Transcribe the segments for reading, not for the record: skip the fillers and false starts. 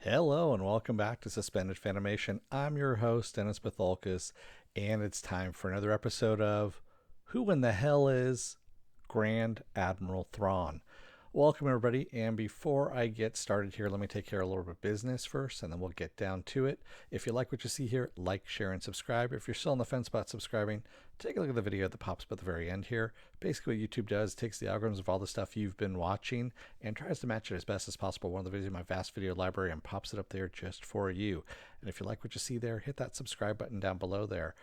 Hello and welcome back to Suspended Fanimation. I'm your host, Dennis Bithoulkas, and it's time for another episode of Who in the Hell is Grand Admiral Thrawn? Welcome, everybody, and before I get started here, let me take care of a little bit of business first, and then we'll get down to it. If you like what you see here, like, share, and subscribe. If you're still on the fence about subscribing, take a look at the video that pops up at the very end here. Basically, what YouTube does, takes the algorithms of all the stuff you've been watching and tries to match it as best as possible. One of the videos in my vast video library and pops it up there just for you. And if you like what you see there, hit that subscribe button down below there.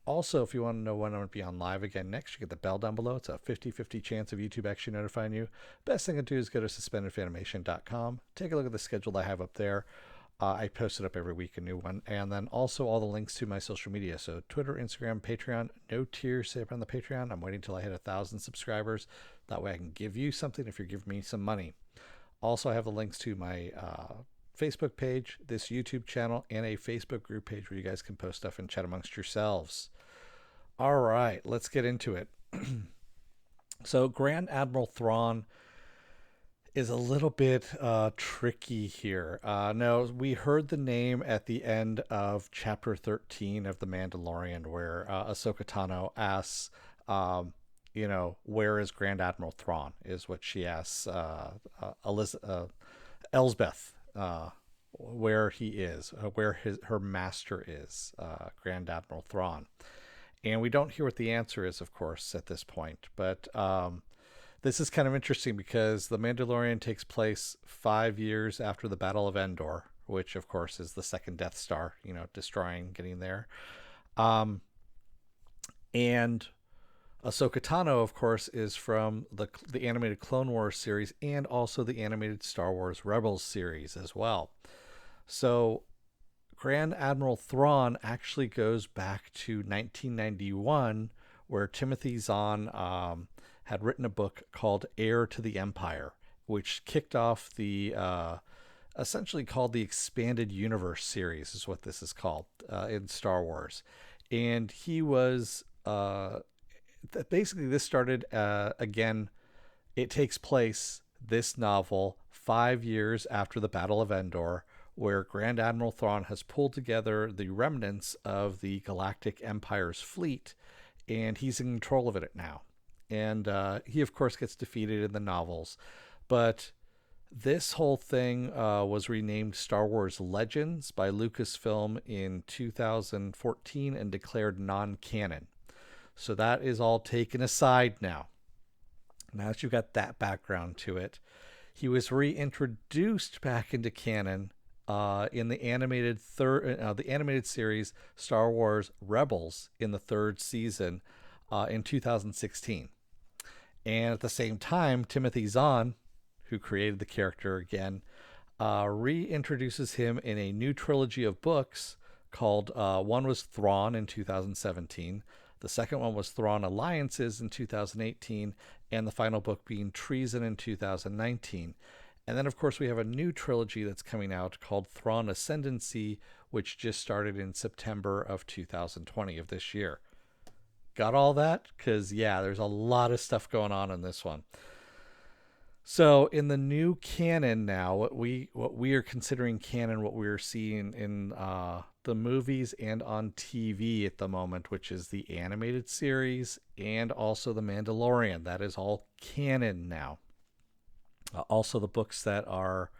Also, if you want to know when I'm going to be on live again next, you get the bell down below. It's a 50-50 chance of YouTube actually notifying you. Best thing to do is go to suspendedfanimation.com. Take a look at the schedule I have up there. I post it up every week, a new one. And then also all the links to my social media. So Twitter, Instagram, Patreon. No tiers set up on the Patreon. I'm waiting until I hit 1,000 subscribers. That way I can give you something if you're giving me some money. Also, I have the links to my Facebook page, this YouTube channel, and a Facebook group page where you guys can post stuff and chat amongst yourselves. All right, let's get into it. So Grand Admiral Thrawn is a little bit tricky here. No, we heard the name at the end of Chapter 13 of The Mandalorian, where Ahsoka Tano asks, where is Grand Admiral Thrawn, is what she asks Elsbeth, where he is, where her master is, Grand Admiral Thrawn. And we don't hear what the answer is, of course, at this point. But this is kind of interesting because The Mandalorian takes place 5 years after the Battle of Endor, which, of course, is the second Death Star, destroying, getting there. And Ahsoka Tano, of course, is from the animated Clone Wars series and also the animated Star Wars Rebels series as well. So Grand Admiral Thrawn actually goes back to 1991, where Timothy Zahn had written a book called Heir to the Empire, which kicked off the essentially called the Expanded Universe series, is what this is called in Star Wars. And he was basically, this started again. It takes place, this novel, 5 years after the Battle of Endor, where Grand Admiral Thrawn has pulled together the remnants of the Galactic Empire's fleet, and he's in control of it now. And he, of course, gets defeated in the novels. But this whole thing was renamed Star Wars Legends by Lucasfilm in 2014 and declared non-canon. So that is all taken aside now. Now that you've got that background to it, he was reintroduced back into canon in the animated series Star Wars Rebels in the third season in 2016. And at the same time, Timothy Zahn, who created the character again, reintroduces him in a new trilogy of books called, one was Thrawn in 2017. The second one was Thrawn Alliances in 2018, and the final book being Treason in 2019. And then, of course, we have a new trilogy that's coming out called Thrawn Ascendancy, which just started in September of 2020 of this year. Got all that? Because, yeah, there's a lot of stuff going on in this one. So in the new canon now, what we are considering canon, what we're seeing in the movies and on TV at the moment, which is the animated series and also The Mandalorian, that is all canon now. Also the books that are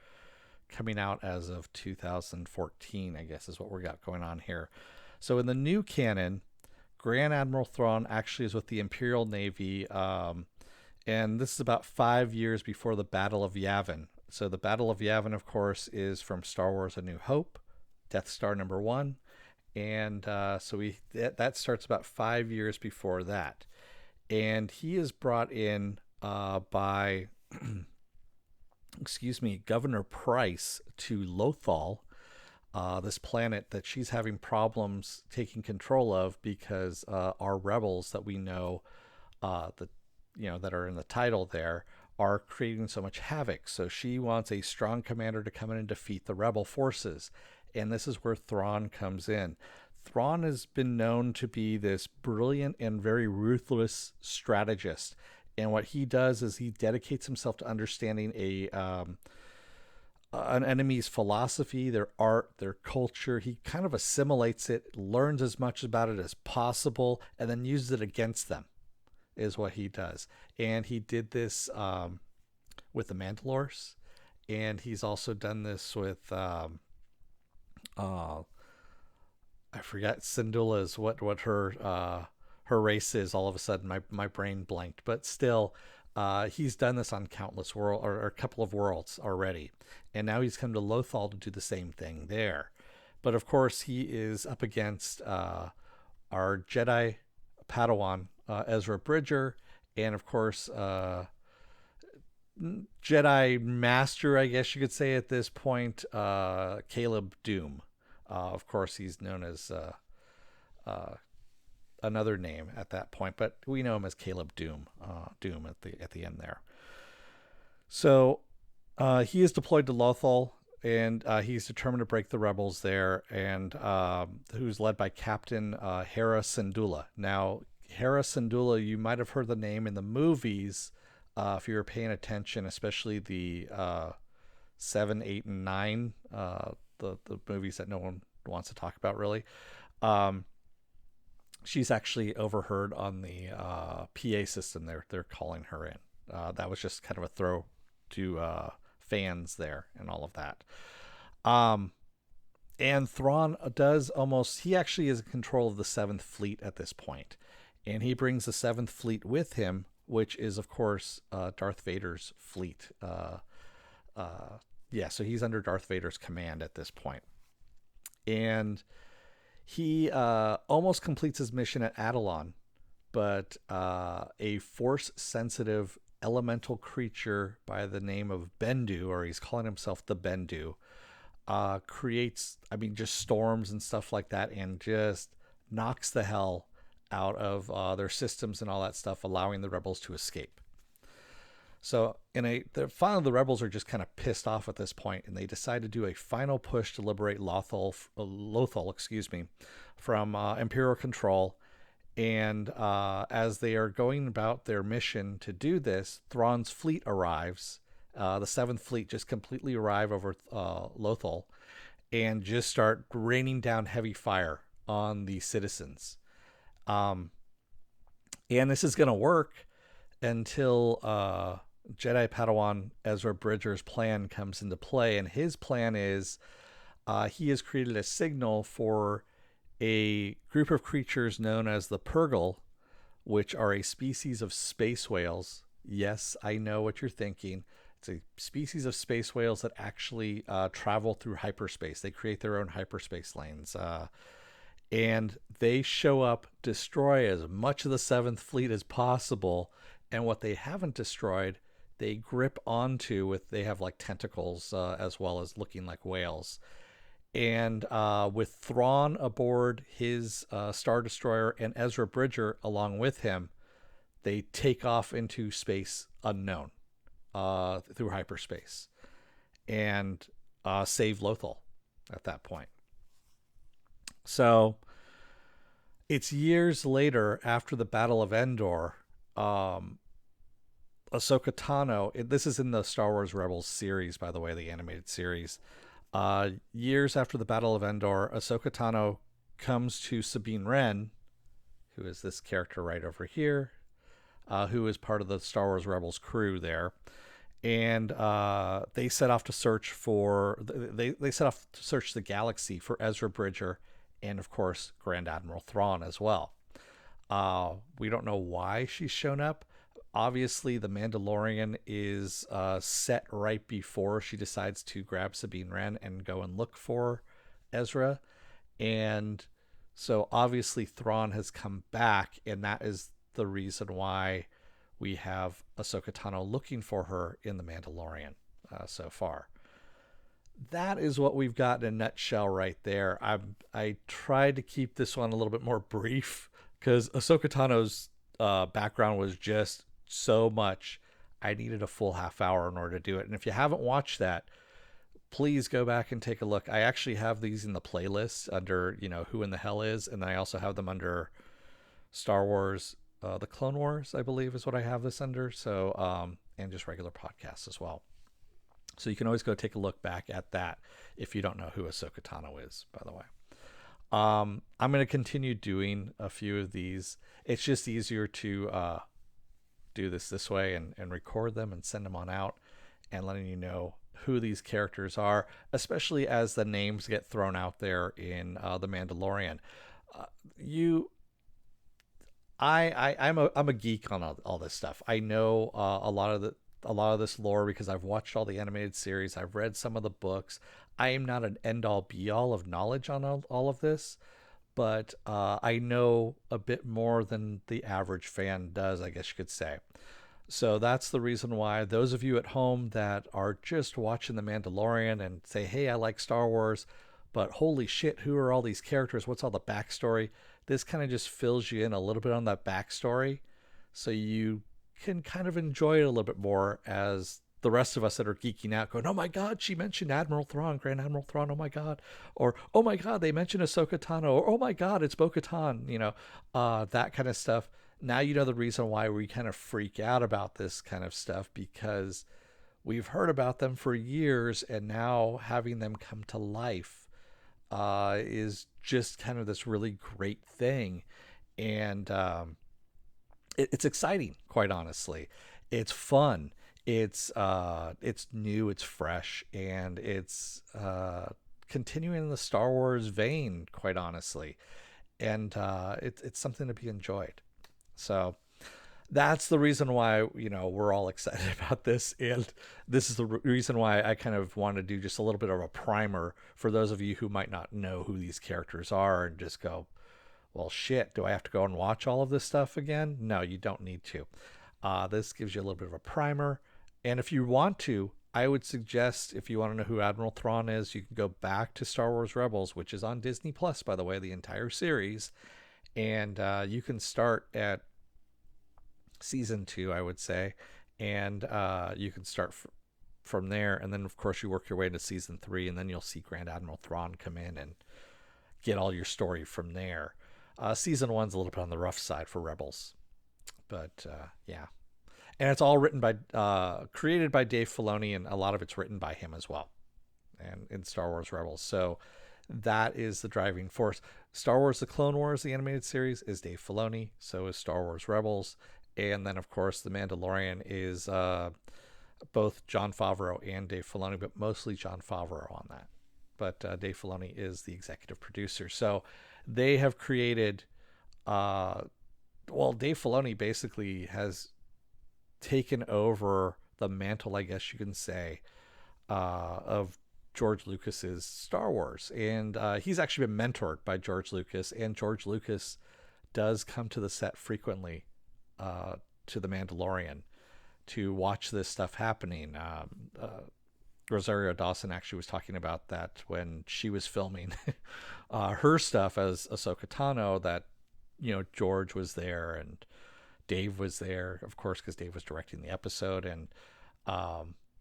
coming out as of 2014, I guess, is what we got going on here. So in the new canon, Grand Admiral Thrawn actually is with the Imperial Navy, and this is about 5 years before the Battle of Yavin. So the Battle of Yavin, of course, is from Star Wars A New Hope, Death Star number 1. And so that starts about 5 years before that. And he is brought in by, Governor Price to Lothal, this planet that she's having problems taking control of because our rebels that we know that are in the title there are creating so much havoc. So she wants a strong commander to come in and defeat the rebel forces. And this is where Thrawn comes in. Thrawn has been known to be this brilliant and very ruthless strategist. And what he does is he dedicates himself to understanding an enemy's philosophy, their art, their culture. He kind of assimilates it, learns as much about it as possible, and then uses it against them, is what he does. And he did this with the Mandalores, and he's also done this with I forget Syndulla's what her race is. All of a sudden, my brain blanked, but still, he's done this on countless world or a couple of worlds already, and now he's come to Lothal to do the same thing there. But of course, he is up against our Jedi Padawan Ezra Bridger, and of course, Jedi Master, I guess you could say at this point, Caleb Doom. Of course, he's known as another name at that point, but we know him as Caleb Doom. Doom at the end there. So he is deployed to Lothal, and he's determined to break the rebels there, and who's led by Captain Hera Syndulla. Now, Hera Syndulla, you might have heard the name in the movies if you were paying attention, especially the 7, 8, and 9. The movies that no one wants to talk about really. She's actually overheard on the PA system. They're calling her in. That was just kind of a throw to fans there and all of that. And Thrawn he actually is in control of the 7th Fleet at this point. And he brings the 7th Fleet with him, which is, of course, Darth Vader's fleet. So he's under Darth Vader's command at this point. And he almost completes his mission at Atollon, but a force-sensitive elemental creature by the name of Bendu, or he's calling himself the Bendu, creates, just storms and stuff like that, and just knocks the hell out of their systems and all that stuff, allowing the rebels to escape. So finally the rebels are just kind of pissed off at this point, and they decide to do a final push to liberate Lothal, from Imperial control. And as they are going about their mission to do this, Thrawn's fleet arrives. The 7th Fleet just completely arrive over Lothal and just start raining down heavy fire on the citizens. And this is going to work until Jedi Padawan Ezra Bridger's plan comes into play. And his plan is he has created a signal for a group of creatures known as the Purrgil, which are a species of space whales. Yes, I know what you're thinking. It's a species of space whales that actually travel through hyperspace. They create their own hyperspace lanes. And they show up, destroy as much of the 7th Fleet as possible. And what they haven't destroyed, they grip onto they have like tentacles as well as looking like whales. And with Thrawn aboard his Star Destroyer and Ezra Bridger along with him, they take off into space unknown through hyperspace and save Lothal at that point. So it's years later after the Battle of Endor. Ahsoka Tano, this is in the Star Wars Rebels series, by the way, the animated series. Years after the Battle of Endor, Ahsoka Tano comes to Sabine Wren, who is this character right over here, who is part of the Star Wars Rebels crew there. And they set off to search the galaxy for Ezra Bridger and, of course, Grand Admiral Thrawn as well. We don't know why she's shown up. Obviously, the Mandalorian is set right before she decides to grab Sabine Wren and go and look for Ezra. And so obviously Thrawn has come back, and that is the reason why we have Ahsoka Tano looking for her in the Mandalorian so far. That is what we've got in a nutshell right there. I tried to keep this one a little bit more brief because Ahsoka Tano's background was just so much. I needed a full half hour in order to do it. And if you haven't watched that, please go back and take a look. I actually have these in the playlist under, Who in the Hell Is, and I also have them under Star Wars, the Clone Wars, I believe is what I have this under. So, and just regular podcasts as well. So you can always go take a look back at that if you don't know who Ahsoka Tano is, by the way. I'm going to continue doing a few of these. It's just easier to do this way and record them and send them on out and letting you know who these characters are, especially as the names get thrown out there in The Mandalorian. You I'm a geek on all this stuff. I know a lot of this lore because I've watched all the animated series. I've read some of the books. I am not an end all be all of knowledge on all of this, but I know a bit more than the average fan does, I guess you could say. So that's the reason why those of you at home that are just watching The Mandalorian and say, hey, I like Star Wars, but holy shit, who are all these characters? What's all the backstory? This kind of just fills you in a little bit on that backstory so you can kind of enjoy it a little bit more as the rest of us that are geeking out going, oh my God, she mentioned Admiral Thrawn, Grand Admiral Thrawn, oh my God. Or, oh my God, they mentioned Ahsoka Tano. Or, oh my God, it's Bo-Katan, that kind of stuff. Now you know the reason why we kind of freak out about this kind of stuff, because we've heard about them for years, and now having them come to life is just kind of this really great thing. And it's exciting, quite honestly. It's fun. It's new, it's fresh, and it's continuing in the Star Wars vein, quite honestly. And it's something to be enjoyed. So that's the reason why we're all excited about this, and this is the reason why I kind of want to do just a little bit of a primer for those of you who might not know who these characters are and just go, well, shit, do I have to go and watch all of this stuff again? No, you don't need to. This gives you a little bit of a primer, and if you want to, I would suggest, if you want to know who Admiral Thrawn is, you can go back to Star Wars Rebels, which is on Disney Plus, by the way, the entire series, and you can start at season 2, I would say, and you can start from there, and then of course you work your way into season 3, and then you'll see Grand Admiral Thrawn come in and get all your story from there. Season 1's a little bit on the rough side for Rebels, but yeah, and it's all written by created by Dave Filoni, and a lot of it's written by him as well, and in Star Wars Rebels. So that is the driving force. Star Wars The Clone Wars, the animated series, is Dave Filoni. So is Star Wars Rebels. And then, of course, The Mandalorian is both Jon Favreau and Dave Filoni, but mostly Jon Favreau on that. But Dave Filoni is the executive producer. So they have created, Dave Filoni basically has taken over the mantle, I guess you can say, of George Lucas's Star Wars. And he's actually been mentored by George Lucas, and George Lucas does come to the set frequently to The Mandalorian to watch this stuff happening. Rosario Dawson actually was talking about that when she was filming her stuff as Ahsoka Tano, that George was there and Dave was there, of course, because Dave was directing the episode. And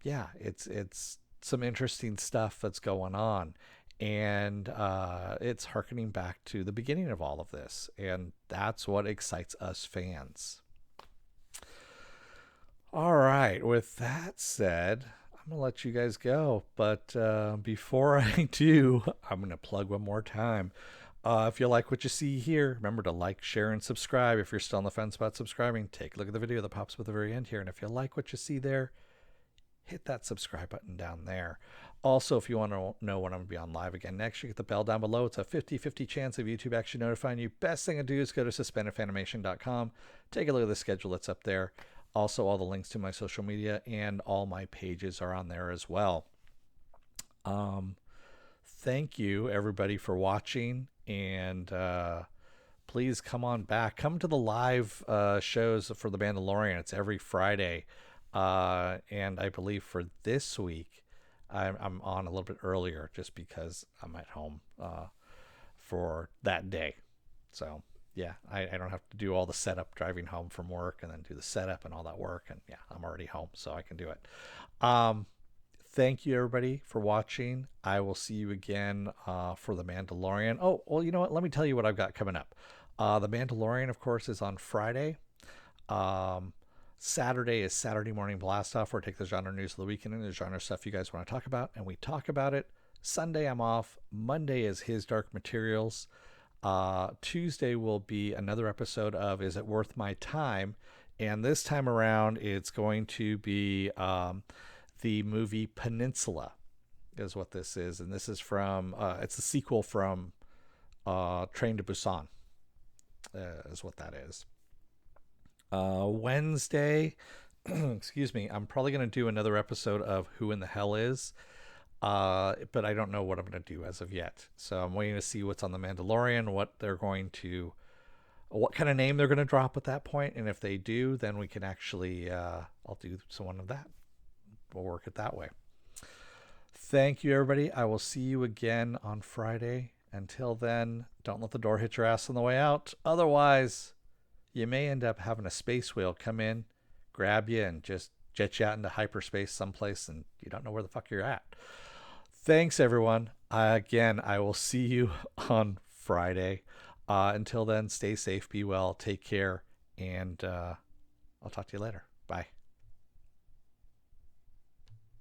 it's some interesting stuff that's going on, and it's harkening back to the beginning of all of this, and that's what excites us fans. All right, with that said, I'm gonna let you guys go, but before I do, I'm gonna plug one more time. If you like what you see here, remember to like, share, and subscribe. If you're still on the fence about subscribing, take a look at the video that pops up at the very end here, and if you like what you see there, hit that subscribe button down there. Also, if you want to know when I'm going to be on live again next, you get the bell down below. It's a 50-50 chance of YouTube actually notifying you. Best thing to do is go to suspendedfanimation.com. Take a look at the schedule that's up there. Also, all the links to my social media and all my pages are on there as well. Thank you, everybody, for watching. And please come on back. Come to the live shows for The Mandalorian. It's every Friday. And I believe for this week, I'm on a little bit earlier just because I'm at home for that day. So yeah, I don't have to do all the setup driving home from work and then do the setup and all that work. And yeah, I'm already home, so I can do it. Thank you, everybody, for watching. I will see you again for The Mandalorian. Oh, well, you know what? Let me tell you what I've got coming up. The Mandalorian, of course, is on Friday. Saturday is Saturday Morning Blast Off, where I take the genre news of the weekend and the genre stuff you guys want to talk about, and we talk about it. Sunday I'm off. Monday is His Dark Materials. Tuesday will be another episode of Is It Worth My Time? And this time around, it's going to be the movie Peninsula, is what this is. And this is from, it's the sequel from Train to Busan, is what that is. Wednesday, excuse me, I'm probably going to do another episode of Who in the Hell Is, but I don't know what I'm going to do as of yet. So I'm waiting to see what's on the Mandalorian, what kind of name they're going to drop at that point, and if they do, then we can actually, I'll do someone of that. We'll work it that way. Thank you, everybody. I will see you again on Friday. Until then, don't let the door hit your ass on the way out. Otherwise, you may end up having a space whale come in, grab you, and just jet you out into hyperspace someplace, and you don't know where the fuck you're at. Thanks, everyone. Again, I will see you on Friday. Until then, stay safe, be well, take care, and I'll talk to you later. Bye.